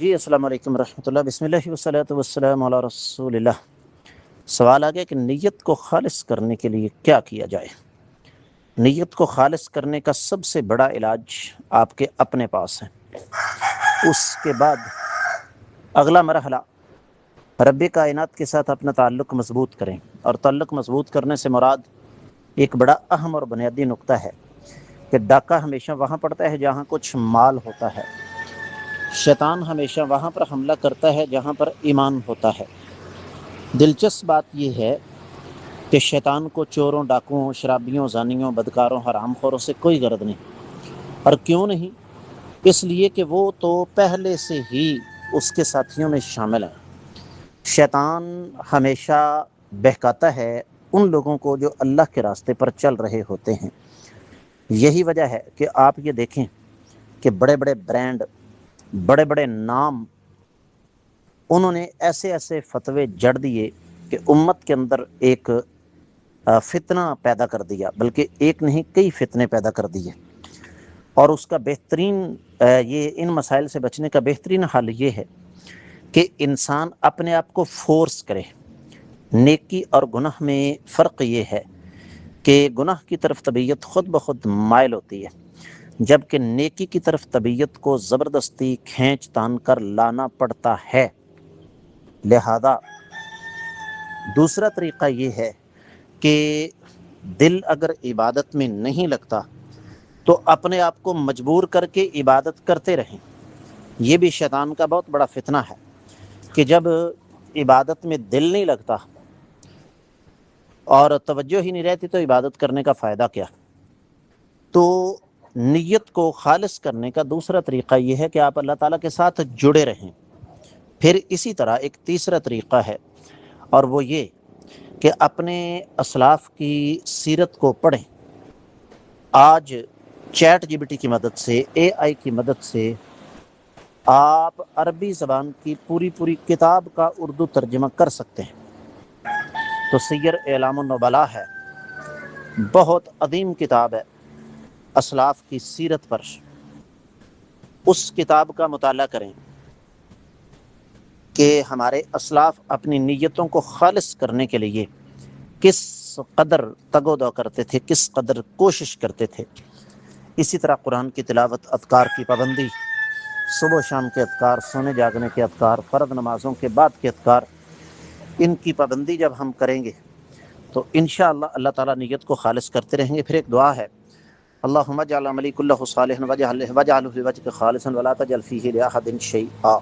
جی السلام علیکم ورحمۃ اللہ، بسم اللہ والصلاۃ والسلام علی رسول اللہ۔ سوال آ گیا کہ نیت کو خالص کرنے کے لیے کیا کیا جائے۔ نیت کو خالص کرنے کا سب سے بڑا علاج آپ کے اپنے پاس ہے۔ اس کے بعد اگلا مرحلہ رب کائنات کے ساتھ اپنا تعلق مضبوط کریں، اور تعلق مضبوط کرنے سے مراد ایک بڑا اہم اور بنیادی نقطہ ہے کہ ڈاکہ ہمیشہ وہاں پڑتا ہے جہاں کچھ مال ہوتا ہے، شیطان ہمیشہ وہاں پر حملہ کرتا ہے جہاں پر ایمان ہوتا ہے۔ دلچسپ بات یہ ہے کہ شیطان کو چوروں، ڈاکوؤں، شرابیوں، زانیوں، بدکاروں، حرام خوروں سے کوئی غرض نہیں۔ اور کیوں نہیں؟ اس لیے کہ وہ تو پہلے سے ہی اس کے ساتھیوں میں شامل ہیں۔ شیطان ہمیشہ بہکاتا ہے ان لوگوں کو جو اللہ کے راستے پر چل رہے ہوتے ہیں۔ یہی وجہ ہے کہ آپ یہ دیکھیں کہ بڑے بڑے برانڈ، بڑے بڑے نام، انہوں نے ایسے ایسے فتوے جڑ دیے کہ امت کے اندر ایک فتنہ پیدا کر دیا، بلکہ ایک نہیں کئی فتنے پیدا کر دیے۔ اور اس کا بہترین یہ ان مسائل سے بچنے کا بہترین حل یہ ہے کہ انسان اپنے آپ کو فورس کرے۔ نیکی اور گناہ میں فرق یہ ہے کہ گناہ کی طرف طبیعت خود بخود مائل ہوتی ہے، جبکہ نیکی کی طرف طبیعت کو زبردستی کھینچ تان کر لانا پڑتا ہے۔ لہذا دوسرا طریقہ یہ ہے کہ دل اگر عبادت میں نہیں لگتا تو اپنے آپ کو مجبور کر کے عبادت کرتے رہیں۔ یہ بھی شیطان کا بہت بڑا فتنہ ہے کہ جب عبادت میں دل نہیں لگتا اور توجہ ہی نہیں رہتی تو عبادت کرنے کا فائدہ کیا۔ تو نیت کو خالص کرنے کا دوسرا طریقہ یہ ہے کہ آپ اللہ تعالیٰ کے ساتھ جڑے رہیں۔ پھر اسی طرح ایک تیسرا طریقہ ہے، اور وہ یہ کہ اپنے اسلاف کی سیرت کو پڑھیں۔ آج چیٹ جی پی ٹی کی مدد سے، اے آئی کی مدد سے آپ عربی زبان کی پوری کتاب کا اردو ترجمہ کر سکتے ہیں۔ تو سیر اعلام النبلاء ہے، بہت عظیم کتاب ہے اسلاف کی سیرت پر۔ اس کتاب کا مطالعہ کریں کہ ہمارے اسلاف اپنی نیتوں کو خالص کرنے کے لیے کس قدر تگ و دو کرتے تھے، کس قدر کوشش کرتے تھے۔ اسی طرح قرآن کی تلاوت، اذکار کی پابندی، صبح و شام کے اذکار، سونے جاگنے کے اذکار، فرض نمازوں کے بعد کے اذکار، ان کی پابندی جب ہم کریں گے تو انشاءاللہ اللہ تعالیٰ نیت کو خالص کرتے رہیں گے۔ پھر ایک دعا ہے، اللہم اجعل عملی کلہ صالحا واجعلہ لوجہک خالصا ولا تجعل فیہ لأحد شیئا۔